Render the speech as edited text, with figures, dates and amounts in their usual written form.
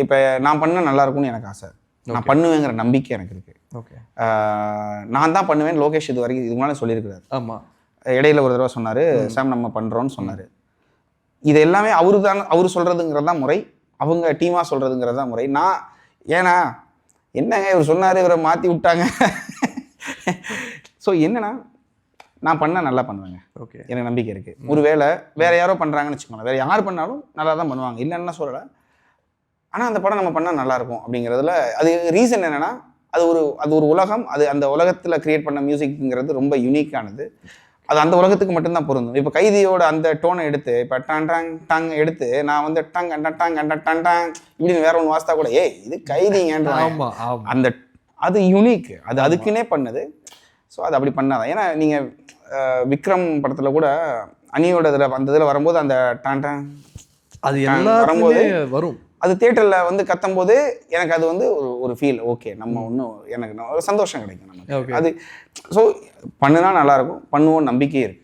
இப்போ நான் பண்ண நல்லா இருக்கும்னு எனக்கு ஆசை, நான் பண்ணுவேங்கிற நம்பிக்கை எனக்கு இருக்குது. ஓகே, நான் தான் பண்ணுவேன். லோகேஷ் இது வரைக்கும் இதுக்கு முன்னாடி சொல்லியிருக்கிறாரு. ஆமாம், இடையில ஒரு தடவை சொன்னார், சாம் நம்ம பண்ணுறோன்னு சொன்னார். இது எல்லாமே அவர் சொல்கிறதுங்கிறது தான் முறை, அவங்க டீமாக சொல்கிறதுங்கிறது தான் முறை. நான் ஏன்னா என்னங்க இவர் சொன்னார், இவரை மாற்றி விட்டாங்க. ஸோ என்னன்னா நான் பண்ணால் நல்லா பண்ணுவேங்க. ஓகே, எனக்கு நம்பிக்கை இருக்குது. ஒரு வேளை வேறு யாரோ பண்ணுறாங்கன்னு வச்சுக்கோங்களேன், வேறு யார் பண்ணாலும் நல்லா தான் பண்ணுவாங்க, இல்லைன்னா சொல்லலை. ஆனால் அந்த படம் நம்ம பண்ணால் நல்லாயிருக்கும் அப்படிங்கிறதுல அது ரீசன் என்னென்னா, அது ஒரு உலகம், அது அந்த உலகத்தில் க்ரியேட் பண்ண மியூசிக்ங்கிறது ரொம்ப யூனிக்கானது. அது அந்த உலகத்துக்கு மட்டும்தான் பொருந்தும். இப்போ கைதியோட அந்த டோனை எடுத்து இப்போ டாங் டாங் டாங் எடுத்து நான் வந்து டங் அண்டா டாங் அண்டா டாங் டாங் இப்படின்னு வேற ஒன்று வாசித்தா கூட இது கைதிங்கன்ற அந்த அது யூனிக், அது அதுக்குன்னே பண்ணுது. ஸோ அது அப்படி பண்ணாதான். ஏன்னா நீங்கள் விக்ரம் படத்தில் கூட அனியோட இதில் அந்த இதில் வரும்போது அந்த டான் டாங் அது வரும்போது வரும், அது தியேட்டரில் வந்து கத்தும்போது எனக்கு அது வந்து ஒரு ஃபீல், ஓகே நம்ம ஒன்றும் எனக்கு ஒரு சந்தோஷம் கிடைக்கும் நமக்கு. அது ஸோ பண்ணுனா நல்லாயிருக்கும், பண்ணுவோம், நம்பிக்கையே இருக்குது.